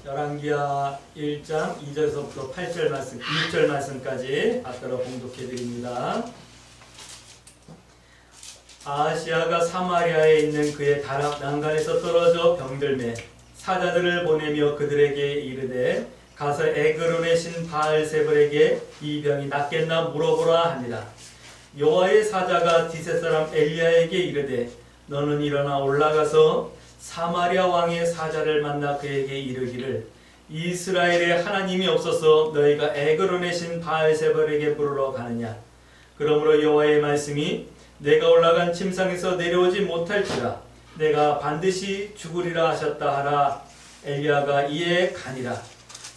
열왕기하 1장 2절서부터 8절 말씀, 6절 말씀까지 앞따라 봉독해 드립니다. 아하시아가 사마리아에 있는 그의 다락 난간에서 떨어져 병들매 사자들을 보내며 그들에게 이르되 가서 에그론의 신 바알세불에게 이 병이 낫겠나 물어보라 하니라. 여호와의 사자가 디셋 사람 엘리야에게 이르되 너는 일어나 올라가서 사마리아 왕의 사자를 만나 그에게 이르기를 이스라엘의 하나님이 없어서 너희가 에그론의 신 바알세불에게 부르러 가느냐. 그러므로 여호와의 말씀이 내가 올라간 침상에서 내려오지 못할지라 내가 반드시 죽으리라 하셨다 하라. 엘리야가 이에 가니라.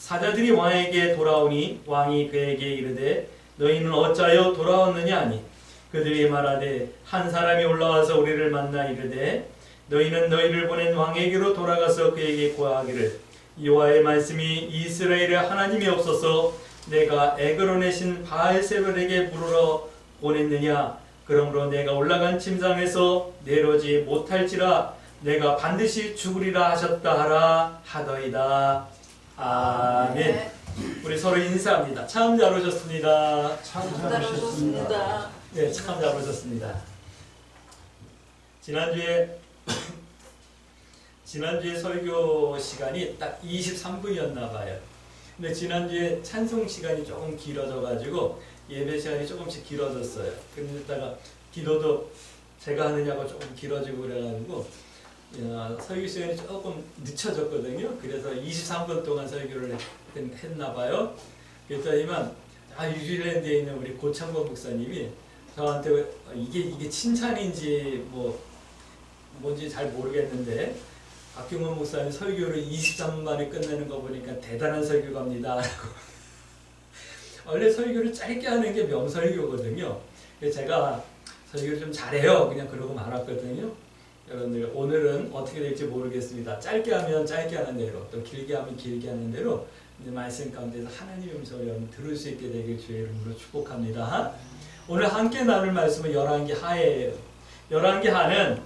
사자들이 왕에게 돌아오니 왕이 그에게 이르되 너희는 어찌하여 돌아왔느냐 하니 그들이 말하되 한 사람이 올라와서 우리를 만나 이르되 너희는 너희를 보낸 왕에게로 돌아가서 그에게 고하기를 여호와의 말씀이 이스라엘의 하나님이 없어서 내가 에그론의 신 바알세불에게 부르러 보냈느냐. 그러므로 내가 올라간 침상에서 내려오지 못할지라 내가 반드시 죽으리라 하셨다 하라 하더이다. 아멘. 우리 서로 인사합니다. 참 잘 오셨습니다. 참 잘 오셨습니다. 네, 참 잘 오셨습니다. 지난주에 설교 시간이 딱 23분이었나 봐요. 근데 지난주에 찬송 시간이 조금 길어져 가지고 예배 시간이 조금씩 길어졌어요. 그러다가 기도도 제가 하느냐고 조금 길어지고 그래가지고 설교 시간이 조금 늦춰졌거든요. 그래서 23분 동안 설교를 했나 봐요. 그랬더니만 뉴질랜드에 있는 우리 고창범 목사님이 저한테 이게 칭찬인지 뭔지 잘 모르겠는데 박경원 목사님 설교를 23분 만에 끝내는 거 보니까 대단한 설교가입니다. 원래 설교를 짧게 하는 게 명설교거든요. 그래서 제가 설교를 좀 잘해요. 그냥 그러고 말았거든요. 여러분들 오늘은 어떻게 될지 모르겠습니다. 짧게 하면 짧게 하는 대로 또 길게 하면 길게 하는 대로 말씀 가운데서 하나님의 음성을 여러분 들을 수 있게 되길 주의 이름으로 축복합니다. 오늘 함께 나눌 말씀은 열왕기 하예요. 열왕기 하는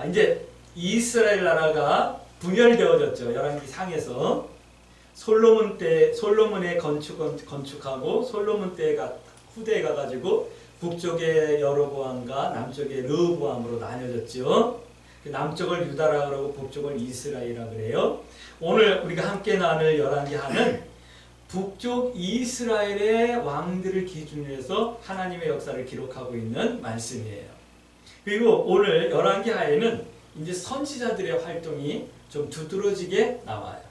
이제 이스라엘 나라가 분열되어졌죠. 열왕기 상에서 솔로몬의 건축하고 솔로몬 때가 후대에 가가지고 북쪽의 여로보암과 남쪽의 르호보암으로 나뉘어졌죠. 남쪽을 유다라 그러고 북쪽을 이스라엘이라 그래요. 오늘 우리가 함께 나눌 열왕기 하는 북쪽 이스라엘의 왕들을 기준으로 해서 하나님의 역사를 기록하고 있는 말씀이에요. 그리고 오늘 열왕기 하에는 이제 선지자들의 활동이 좀 두드러지게 나와요.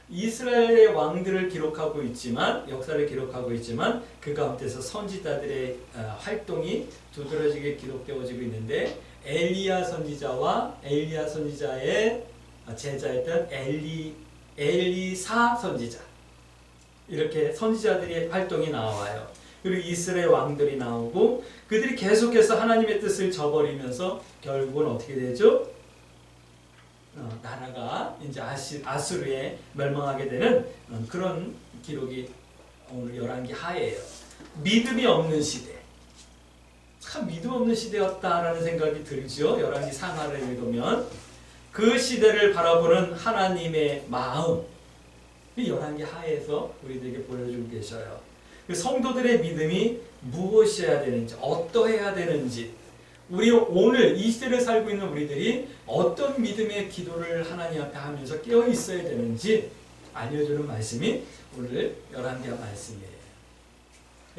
이스라엘의 왕들을 기록하고 있지만 역사를 기록하고 있지만 그 가운데서 선지자들의 활동이 두드러지게 기록되어지고 있는데 엘리야 선지자와 엘리야 선지자의 제자였던 엘리사 선지자 이렇게 선지자들의 활동이 나와요. 그리고 이스라엘 왕들이 나오고 그들이 계속해서 하나님의 뜻을 저버리면서 결국은 어떻게 되죠? 나라가 이제 아수르에 멸망하게 되는 그런 기록이 오늘 열왕기 하예요. 믿음이 없는 시대. 참 믿음 없는 시대였다라는 생각이 들죠. 열왕기 상하를 읽으면 그 시대를 바라보는 하나님의 마음 열왕기 하에서 우리들에게 보여주고 계셔요. 성도들의 믿음이 무엇이어야 되는지 어떠해야 되는지 우리 오늘 이 시대를 살고 있는 우리들이 어떤 믿음의 기도를 하나님 앞에 하면서 깨어 있어야 되는지 알려주는 말씀이 오늘 열왕기하 말씀이에요.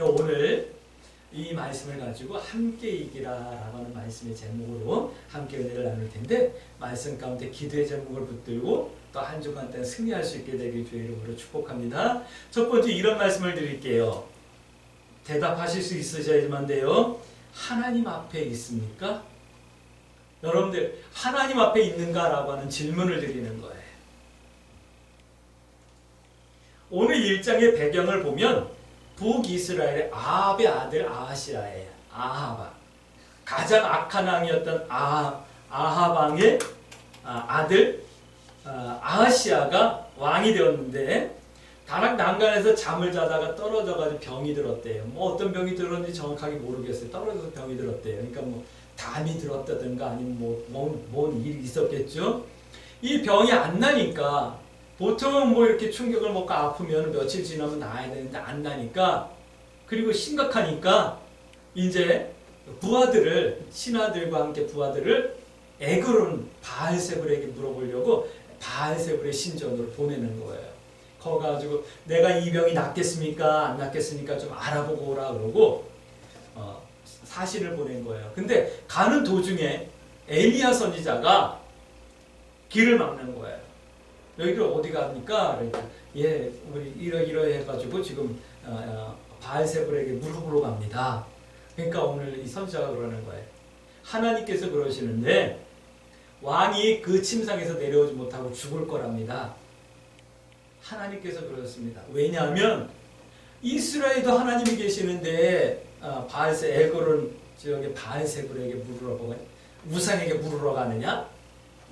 오늘 이 말씀을 가지고 함께 이기라라고 하는 말씀의 제목으로 함께 은혜를 나눌 텐데 말씀 가운데 기도의 제목을 붙들고 또 한 주간 동안 승리할 수 있게 되길 주의 이름으로 축복합니다. 첫 번째 이런 말씀을 드릴게요. 대답하실 수 있으셔야지만 돼요. 하나님 앞에 있습니까? 여러분들 하나님 앞에 있는가라고 하는 질문을 드리는 거예요. 오늘 1장의 배경을 보면 북이스라엘의 아합의 아들 아하시아예요. 아하바 가장 악한 왕이었던 아합 왕의 아들 아하시아가 왕이 되었는데 다락 난간에서 잠을 자다가 떨어져가지고 병이 들었대요. 어떤 병이 들었는지 정확하게 모르겠어요. 떨어져서 병이 들었대요. 그러니까 담이 들었다든가 아니면 뭔 일이 있었겠죠. 이 병이 안 나니까 보통 뭐 이렇게 충격을 먹고 아프면 며칠 지나면 나아야 되는데 안 나니까 그리고 심각하니까 이제 부하들을 신하들과 함께 부하들을 에그론 바알세불에게 물어보려고 바알세불의 신전으로 보내는 거예요. 거 가지고 내가 이 병이 낫겠습니까? 안 낫겠습니까? 좀 알아보고 오라 그러고 사신을 보낸 거예요. 근데 가는 도중에 엘리야 선지자가 길을 막는 거예요. 여기를 어디 갑니까? 그러니까 예, 우리 이러이러 해가지고 지금 바알세불에게 물어보러 갑니다. 그러니까 오늘 이 선지자가 그러는 거예요. 하나님께서 그러시는데 왕이 그 침상에서 내려오지 못하고 죽을 거랍니다. 하나님께서 그러셨습니다. 왜냐하면 이스라엘도 하나님이 계시는데 에그론 지역의 바알세불에게 우상에게 물으러 가느냐?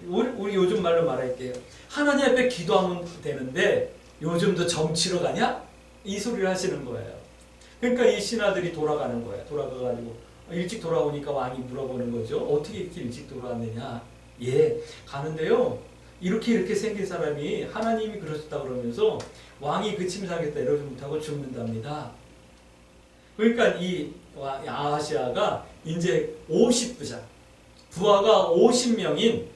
우리 요즘 말로 말할게요. 하나님 앞에 기도하면 되는데 요즘도 점치러 가냐? 이 소리를 하시는 거예요. 그러니까 이 신하들이 돌아가는 거예요. 돌아가가지고 일찍 돌아오니까 왕이 물어보는 거죠. 어떻게 이렇게 일찍 돌아왔느냐? 예, 가는데요. 이렇게 생긴 사람이 하나님이 그러셨다 그러면서 왕이 그 침상에서 내려오지 못하고 죽는답니다. 그러니까 이 아하시아가 이제 50부자, 부하가 50명인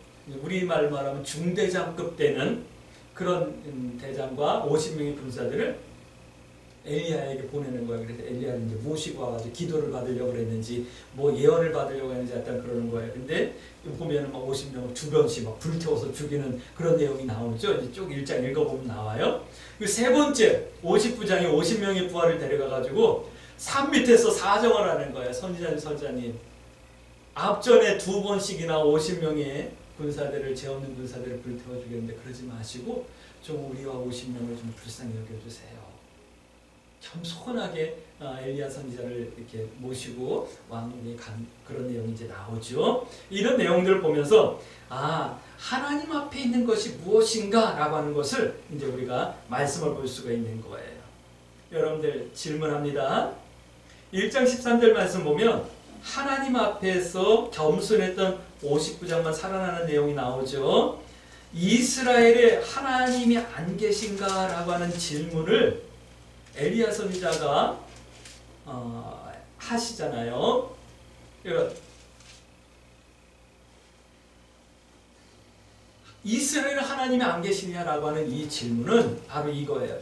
우리말 말하면 중대장급 되는 그런 대장과 50명의 군사들을 엘리야에게 보내는 거예요. 그래서 엘리야는 이제 모시고 와가지고 기도를 받으려고 그랬는지 뭐 예언을 받으려고 했는지 약간 그러는 거예요. 근데 보면은 막 50명을 두 번씩 막 불태워서 죽이는 그런 내용이 나오죠. 이제 쭉 일장 읽어보면 나와요. 그 세 번째 50부장이 50명의 부하를 데려가가지고 산 밑에서 사정을 하는 거예요. 선지자님. 앞전에 두 번씩이나 50명의 군사들을 죄 없는 군사들을 불태워 주겠는데 그러지 마시고 좀 우리와 50명을 좀 불쌍히 여겨주세요. 겸손하게 엘리야 선지자를 이렇게 모시고 왕궁에 간 그런 내용이 이제 나오죠. 이런 내용들을 보면서 하나님 앞에 있는 것이 무엇인가라고 하는 것을 이제 우리가 말씀을 볼 수가 있는 거예요. 여러분들 질문합니다. 1장 13절 말씀 보면 하나님 앞에서 겸손했던 50부장만 살아나는 내용이 나오죠. 이스라엘에 하나님이 안 계신가라고 하는 질문을 엘리야 선지자가 하시잖아요. 이스라엘은 하나님이 안 계시냐라고 하는 이 질문은 바로 이거예요.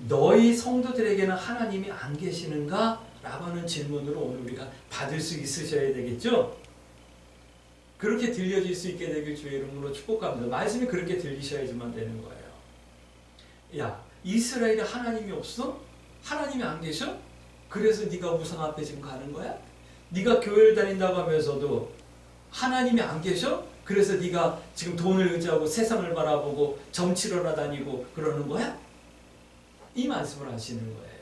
너희 성도들에게는 하나님이 안 계시는가? 라고 하는 질문으로 오늘 우리가 받을 수 있으셔야 되겠죠? 그렇게 들려질 수 있게 되길 주의 이름으로 축복합니다. 말씀이 그렇게 들리셔야지만 되는 거예요. 야, 이스라엘에 하나님이 없어? 하나님이 안 계셔? 그래서 네가 우상 앞에 지금 가는 거야? 네가 교회를 다닌다고 하면서도 하나님이 안 계셔? 그래서 네가 지금 돈을 의지하고 세상을 바라보고 점치러나 다니고 그러는 거야? 이 말씀을 하시는 거예요.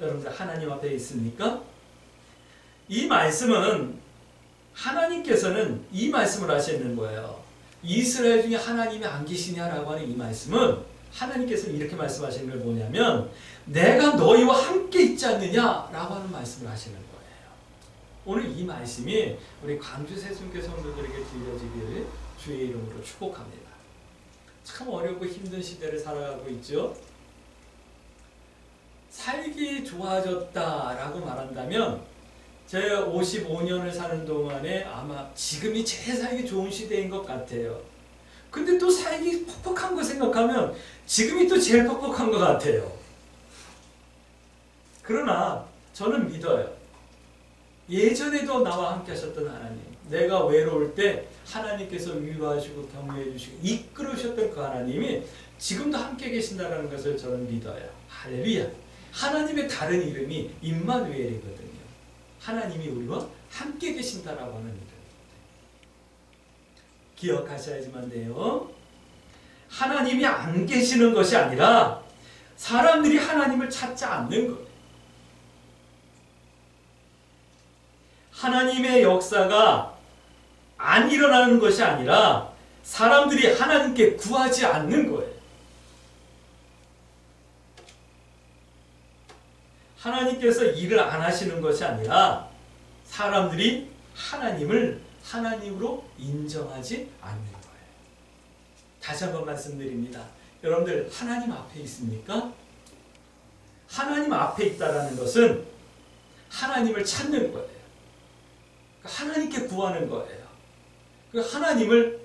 여러분들 하나님 앞에 있습니까? 이 말씀은 하나님께서는 이 말씀을 하시는 거예요. 이스라엘 중에 하나님이 안 계시냐라고 하는 이 말씀은 하나님께서는 이렇게 말씀하시는 걸 뭐냐면 내가 너희와 함께 있지 않느냐라고 하는 말씀을 하시는 거예요. 오늘 이 말씀이 우리 광주 세순교 성도들에게 들려지기를 주의 이름으로 축복합니다. 참 어렵고 힘든 시대를 살아가고 있죠. 살기 좋아졌다라고 말한다면 제가 55년을 사는 동안에 아마 지금이 제일 살기 좋은 시대인 것 같아요. 근데 또 살기 퍽퍽한 거 생각하면 지금이 또 제일 퍽퍽한 것 같아요. 그러나 저는 믿어요. 예전에도 나와 함께 하셨던 하나님, 내가 외로울 때 하나님께서 위로하시고 격려해 주시고 이끌으셨던 그 하나님이 지금도 함께 계신다는 것을 저는 믿어요. 할렐루야. 하나님의 다른 이름이 임마누엘이거든요. 하나님이 우리와 함께 계신다라고 하는 이름. 기억하셔야지만 돼요. 하나님이 안 계시는 것이 아니라 사람들이 하나님을 찾지 않는 것. 하나님의 역사가 안 일어나는 것이 아니라 사람들이 하나님께 구하지 않는 거예요. 하나님께서 일을 안 하시는 것이 아니라 사람들이 하나님을 하나님으로 인정하지 않는 거예요. 다시 한번 말씀드립니다. 여러분들 하나님 앞에 있습니까? 하나님 앞에 있다라는 것은 하나님을 찾는 거예요. 하나님께 구하는 거예요. 하나님을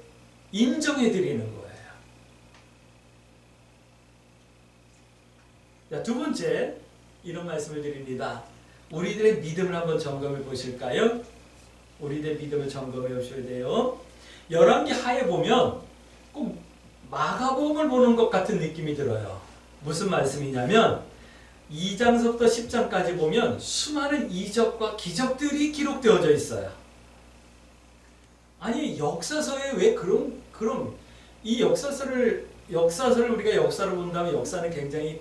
인정해 드리는 거예요. 자, 두 번째 이런 말씀을 드립니다. 우리들의 믿음을 한번 점검해 보실까요? 우리들의 믿음을 점검해 보셔야 돼요. 열왕기 하에 보면 꼭 마가복음을 보는 것 같은 느낌이 들어요. 무슨 말씀이냐면 2장서부터 10장까지 보면 수많은 이적과 기적들이 기록되어져 있어요. 아니 역사서에 왜 그런 이 역사서를 우리가 역사를 본다면 역사는 굉장히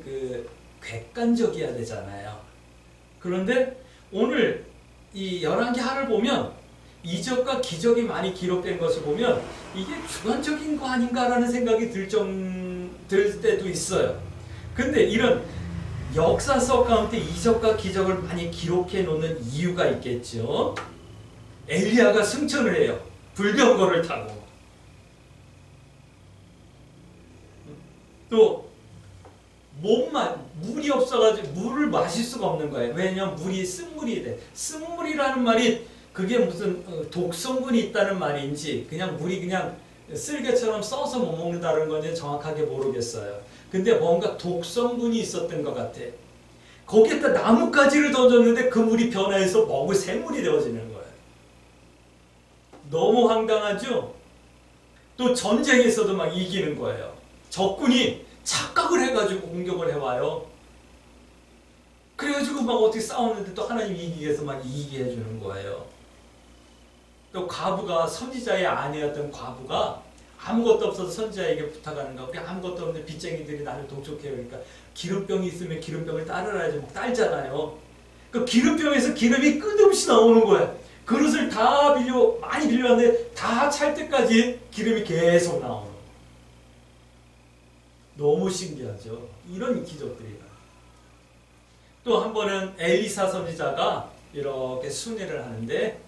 객관적이어야 되잖아요. 그런데 오늘 이 열왕기 하를 보면 이적과 기적이 많이 기록된 것을 보면 이게 주관적인 거 아닌가라는 생각이 들 때도 있어요. 근데 이런 역사서 가운데 이적과 기적을 많이 기록해 놓는 이유가 있겠죠. 엘리야가 승천을 해요. 불병거를 타고. 또 물이 없어가지고 물을 마실 수가 없는 거예요. 왜냐하면 물이 쓴물이 돼. 쓴물이라는 말이 그게 무슨 독성분이 있다는 말인지 그냥 물이 그냥 쓸개처럼 써서 못 먹는다는 건지 정확하게 모르겠어요. 근데 뭔가 독성분이 있었던 것 같아. 거기에다 나뭇가지를 던졌는데 그 물이 변화해서 먹을 샘물이 되어지는 거예요. 너무 황당하죠? 또 전쟁에서도 막 이기는 거예요. 적군이 착각을 해가지고 공격을 해와요. 그래가지고 막 어떻게 싸우는데 또 하나님 이기기 위해서 막 이기게 해주는 거예요. 또 과부가 선지자의 아내였던 과부가 아무것도 없어서 선지자에게 부탁하는 거. 우리 아무것도 없는데 빚쟁이들이 나를 독촉해요. 그러니까 기름병이 있으면 기름병을 따르라야지 막 딸잖아요. 그 기름병에서 기름이 끝없이 나오는 거예요. 그릇을 다 많이 빌려왔는데 다 찰 때까지 기름이 계속 나오는 거예요. 너무 신기하죠. 이런 기적들이. 또 한 번은 엘리사 선지자가 이렇게 순회를 하는데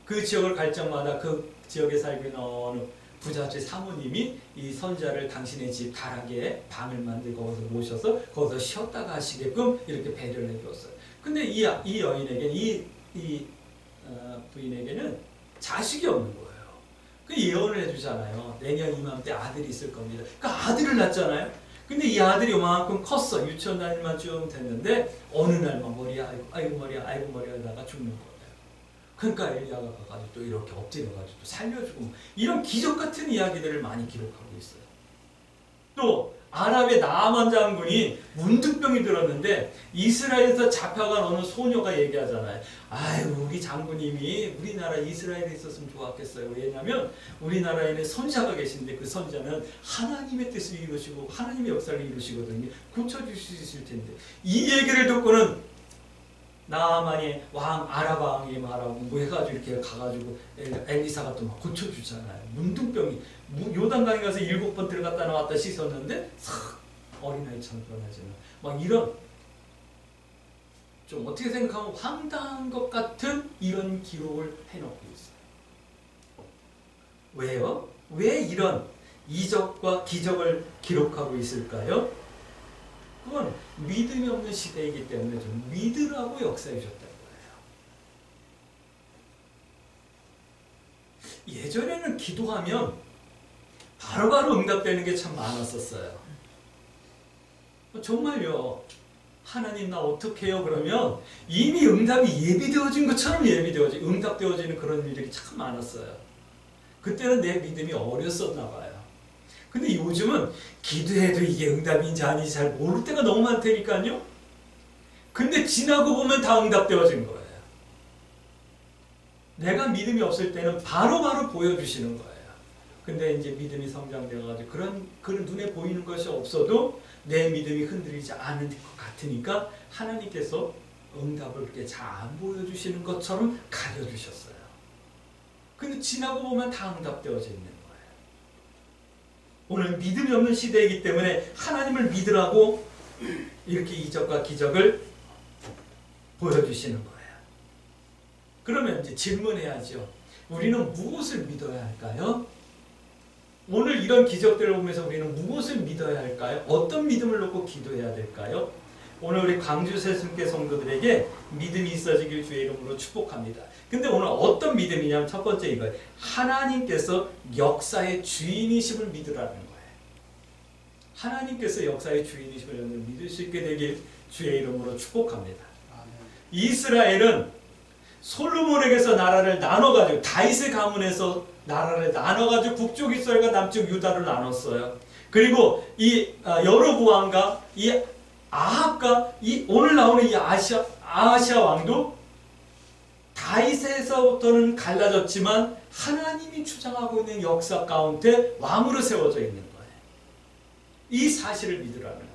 그 지역을 갈 적마다 그 지역에 살고 있는 어느 부잣집 사모님이 이 선지자를 당신의 집 다락에 방을 만들고 거기서 모셔서 거기서 쉬었다가 하시게끔 이렇게 배려를 해주었어요. 근데 이 여인에게 부인에게는 자식이 없는 거예요. 그 예언을 해주잖아요. 내년 이맘때 아들이 있을 겁니다. 그러니까 아들을 낳잖아요. 근데 이 아들이 요만큼 컸어. 유치원 다닐만 좀 됐는데 어느 날만 머리야 아이고 머리야 하다가 죽는 거예요. 그러니까 엘리야가 가가지고 또 이렇게 엎드려가지고 또 살려주고 이런 기적 같은 이야기들을 많이 기록하고 있어요. 또 아랍의 나아만 장군이 문둥병이 들었는데 이스라엘에서 잡혀간 어느 소녀가 얘기하잖아요. 아유 우리 장군님이 우리나라 이스라엘에 있었으면 좋았겠어요. 왜냐하면 우리나라에는 선지자가 계신데 그 선지자는 하나님의 뜻을 이루시고 하나님의 역사를 이루시거든요. 고쳐주실 텐데 이 얘기를 듣고는 나아만이 아랍 왕이 말하고 뭐 해가지고 이렇게 가가지고 엘리사가 또 막 고쳐주잖아요. 문둥병이 요단강에 가서 7번 들어갔다 나왔다 씻었는데 싹 어린아이처럼 변하지는 막 이런 좀 어떻게 생각하면 황당한 것 같은 이런 기록을 해놓고 있어요. 왜요? 왜 이런 이적과 기적을 기록하고 있을까요? 그건 믿음이 없는 시대이기 때문에 좀 믿으라고 역사해 줬다는 거예요. 예전에는 기도하면 바로바로 응답되는 게 참 많았었어요. 정말요. 하나님 나 어떻게 해요? 그러면 이미 응답이 예비되어진 것처럼 응답되어지는 그런 일들이 참 많았어요. 그때는 내 믿음이 어렸었나 봐요. 근데 요즘은 기도해도 이게 응답인지 아닌지 잘 모를 때가 너무 많다니까요. 근데 지나고 보면 다 응답되어진 거예요. 내가 믿음이 없을 때는 바로바로 보여주시는 거예요. 근데 이제 믿음이 성장되어가지고 그런 눈에 보이는 것이 없어도 내 믿음이 흔들리지 않은 것 같으니까 하나님께서 응답을 그렇게 잘 안 보여주시는 것처럼 가려주셨어요. 근데 지나고 보면 다 응답되어져 있는 거예요. 오늘 믿음이 없는 시대이기 때문에 하나님을 믿으라고 이렇게 이적과 기적을 보여주시는 거예요. 그러면 이제 질문해야죠. 우리는 무엇을 믿어야 할까요? 오늘 이런 기적들을 보면서 우리는 무엇을 믿어야 할까요? 어떤 믿음을 놓고 기도해야 될까요? 오늘 우리 광주 세순교 성도들에게 믿음이 있어지길 주의 이름으로 축복합니다. 근데 오늘 어떤 믿음이냐면 첫 번째 이거예요. 하나님께서 역사의 주인이심을 믿으라는 거예요. 하나님께서 역사의 주인이심을 믿을 수 있게 되길 주의 이름으로 축복합니다. 이스라엘은 솔로몬에게서 나라를 나눠가지고 다윗의 가문에서 나라를 나눠가지고 북쪽 이스라엘과 남쪽 유다를 나눴어요. 그리고 이 여로보암과 이 아합과 이 오늘 나오는 이 아하시아 왕도 다윗에서부터는 갈라졌지만 하나님이 주장하고 있는 역사 가운데 왕으로 세워져 있는 거예요. 이 사실을 믿으라는 거예요.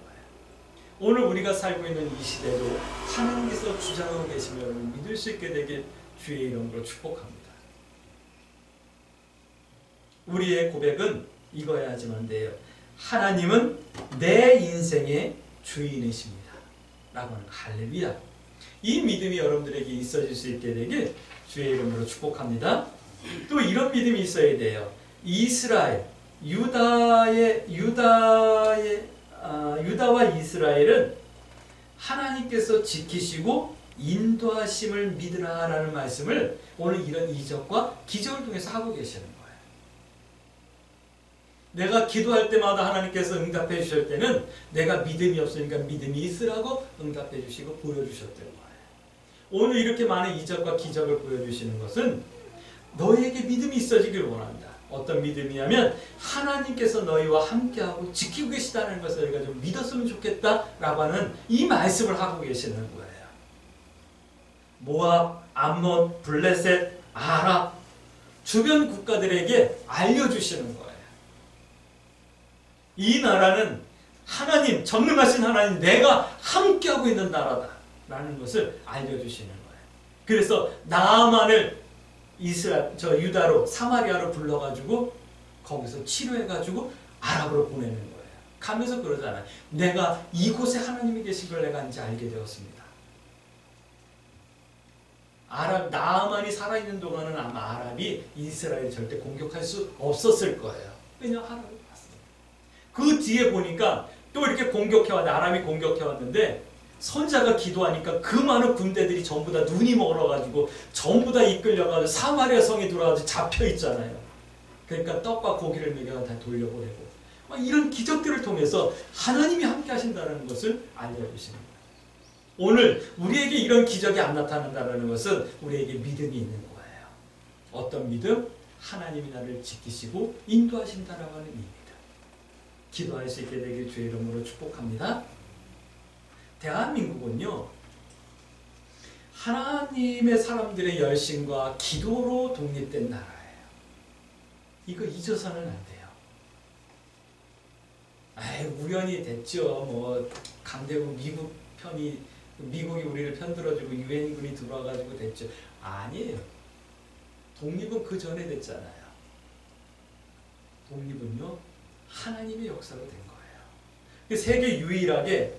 오늘 우리가 살고 있는 이 시대도 하나님께서 주장하고 계시며 믿을 수 있게 되길 주의 이름으로 축복합니다. 우리의 고백은 이거야지만 돼요. 하나님은 내 인생의 주인이십니다. 라고 하는 할렐루야. 이 믿음이 여러분들에게 있어질 수 있게 되길 주의 이름으로 축복합니다. 또 이런 믿음이 있어야 돼요. 이스라엘, 유다와 이스라엘은 하나님께서 지키시고 인도하심을 믿으라라는 말씀을 오늘 이런 이적과 기적을 통해서 하고 계시는 거예요. 내가 기도할 때마다 하나님께서 응답해 주실 때는 내가 믿음이 없으니까 믿음이 있으라고 응답해 주시고 보여주셨던 거예요. 오늘 이렇게 많은 이적과 기적을 보여주시는 것은 너희에게 믿음이 있어지길 원한다. 어떤 믿음이냐면 하나님께서 너희와 함께하고 지키고 계시다는 것을 우리가 좀 믿었으면 좋겠다라고 하는 이 말씀을 하고 계시는 거예요. 모압, 암몬, 블레셋, 아랍 주변 국가들에게 알려주시는 거예요. 이 나라는 하나님, 전능하신 하나님 내가 함께하고 있는 나라다라는 것을 알려주시는 거예요. 그래서 나아만을 유다로 사마리아로 불러가지고 거기서 치료해가지고 아랍으로 보내는 거예요. 가면서 그러잖아요. 내가 이곳에 하나님이 계신 걸 내가 이제 알게 되었습니다. 나아만이 살아있는 동안은 아마 아랍이 이스라엘을 절대 공격할 수 없었을 거예요. 왜냐하면 아랍을 봤어요. 그 뒤에 보니까 또 이렇게 아람이 공격해왔는데 선자가 기도하니까 그 많은 군대들이 전부 다 눈이 멀어가지고 전부 다 이끌려가지고 사마리아 성에 들어가서 잡혀있잖아요. 그러니까 떡과 고기를 먹여 다 돌려보내고 이런 기적들을 통해서 하나님이 함께 하신다는 것을 알려주시는 거예요. 오늘 우리에게 이런 기적이 안 나타난다는 것은 우리에게 믿음이 있는 거예요. 어떤 믿음? 하나님이 나를 지키시고 인도하신다라고 하는 이 믿음. 기도할 수 있게 되길 주의 이름으로 축복합니다. 대한민국은요, 하나님의 사람들의 열심과 기도로 독립된 나라예요. 이거 잊어서는 안 돼요. 우연히 됐죠. 강대국 미국이 우리를 편들어주고 유엔군이 들어와가지고 됐죠. 아니에요. 독립은 그 전에 됐잖아요. 독립은요, 하나님의 역사로 된 거예요. 세계 유일하게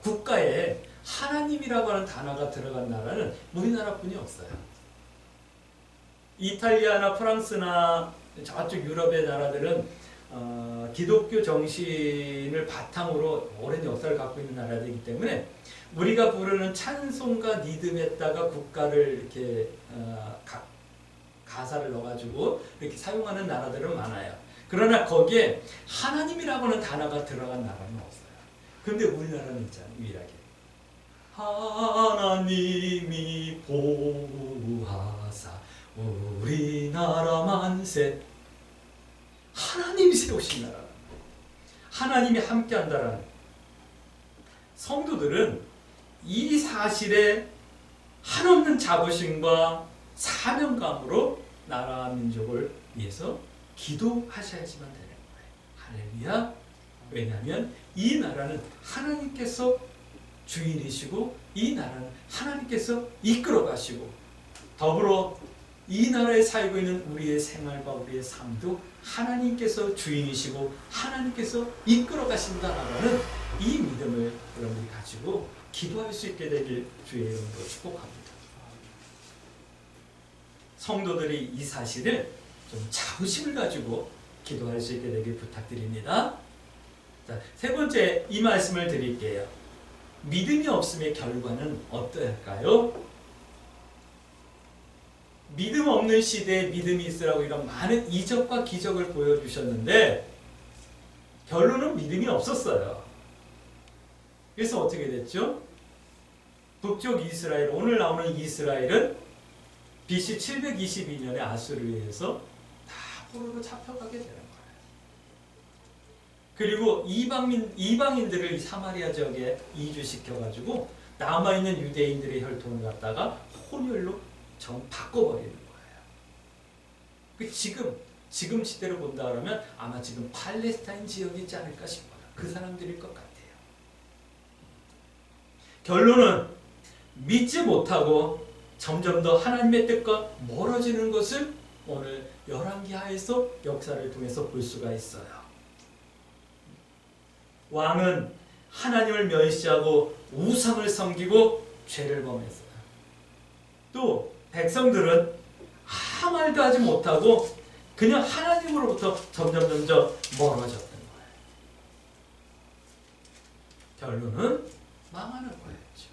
국가에 하나님이라고 하는 단어가 들어간 나라는 우리나라뿐이 없어요. 이탈리아나 프랑스나 저쪽 유럽의 나라들은 기독교 정신을 바탕으로 오랜 역사를 갖고 있는 나라들이기 때문에 우리가 부르는 찬송과 리듬에다가 국가를 이렇게 가사를 넣어가지고 이렇게 사용하는 나라들은 많아요. 그러나 거기에 하나님이라고 하는 단어가 들어간 나라는 없어요. 그런데 우리나라는 있잖아요. 유일하게 하나님이 보호하사 우리나라 만세. 하나님이 세우신 나라, 하나님이 함께한다라는. 성도들은 이 사실에 한없는 자부심과 사명감으로 나라와 민족을 위해서 기도하셔야지만 되는 거예요. 할렐루야. 왜냐하면 이 나라는 하나님께서 주인이시고 이 나라는 하나님께서 이끌어 가시고 더불어 이 나라에 살고 있는 우리의 생활과 우리의 삶도 하나님께서 주인이시고 하나님께서 이끌어 가신다라는 이 믿음을 여러분이 가지고 기도할 수 있게 되길 주의 이름으로 축복합니다. 성도들이 이 사실을 좀 자부심을 가지고 기도할 수 있게 되길 부탁드립니다. 자, 세 번째 이 말씀을 드릴게요. 믿음이 없음의 결과는 어떨까요? 믿음 없는 시대에 믿음이 있으라고 이런 많은 이적과 기적을 보여주셨는데 결론은 믿음이 없었어요. 그래서 어떻게 됐죠? 북쪽 이스라엘, 오늘 나오는 이스라엘은 BC 722년에 아수르에 의해서 다 포로로 잡혀가게 되는 거예요. 그리고 이방인들을 사마리아 지역에 이주시켜가지고 남아있는 유대인들의 혈통을 갖다가 혼혈로 바꿔버리는 거예요. 지금 시대로 본다 그러면 아마 지금 팔레스타인 지역이 있지 않을까 싶어요. 그 사람들일 것 같아요. 결론은 믿지 못하고 점점 더 하나님의 뜻과 멀어지는 것을 오늘 열왕기하에서 역사를 통해서 볼 수가 있어요. 왕은 하나님을 멸시하고 우상을 섬기고 죄를 범했어요. 또 백성들은 아무 말도 하지 못하고 그냥 하나님으로부터 점점 멀어졌던 거예요. 결론은 망하는 거였죠.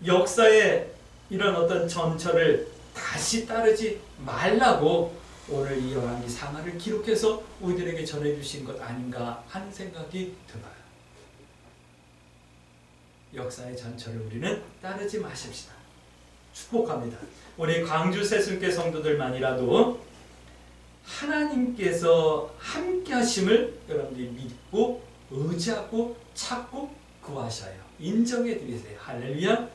역사의 이런 어떤 전철을 다시 따르지 말라고 오늘 이 열왕기 상하를 기록해서 우리들에게 전해주신 것 아닌가 하는 생각이 들어요. 역사의 전철을 우리는 따르지 마십시다. 축복합니다. 우리 광주 새순교 성도들만이라도 하나님께서 함께 하심을 여러분들이 믿고 의지하고 찾고 구하셔요. 인정해 드리세요. 할렐루야.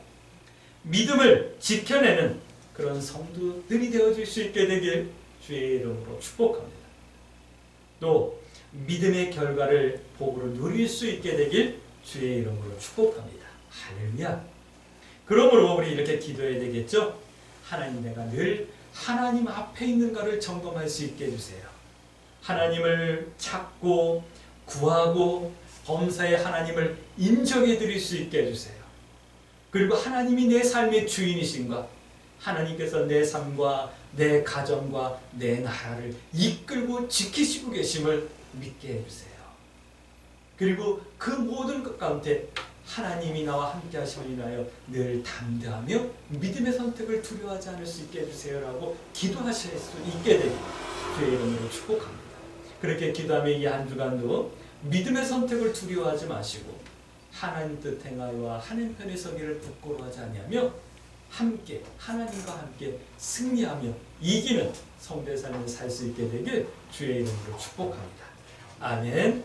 믿음을 지켜내는 그런 성도들이 되어줄 수 있게 되길 주의 이름으로 축복합니다. 또 믿음의 결과를 복으로 누릴 수 있게 되길 주의 이름으로 축복합니다. 할렐루야. 그러므로 우리 이렇게 기도해야 되겠죠? 하나님, 내가 늘 하나님 앞에 있는가를 점검할 수 있게 해주세요. 하나님을 찾고 구하고 범사에 하나님을 인정해 드릴 수 있게 해주세요. 그리고 하나님이 내 삶의 주인이신 것, 하나님께서 내 삶과 내 가정과 내 나라를 이끌고 지키시고 계심을 믿게 해주세요. 그리고 그 모든 것 가운데 하나님이 나와 함께 하심을 인하여 늘 담대하며 믿음의 선택을 두려워하지 않을 수 있게 해주세요라고 기도하실 수 있게 되길 주의 이름으로 축복합니다. 그렇게 기도하며 이 한 주간도 믿음의 선택을 두려워하지 마시고 하나님 뜻 행하여와 하나님 편에 서기를 부끄러워하지 아니하며 함께 하나님과 함께 승리하며 이기는 성도의 삶을 살 수 있게 되길 주의 이름으로 축복합니다. 아멘.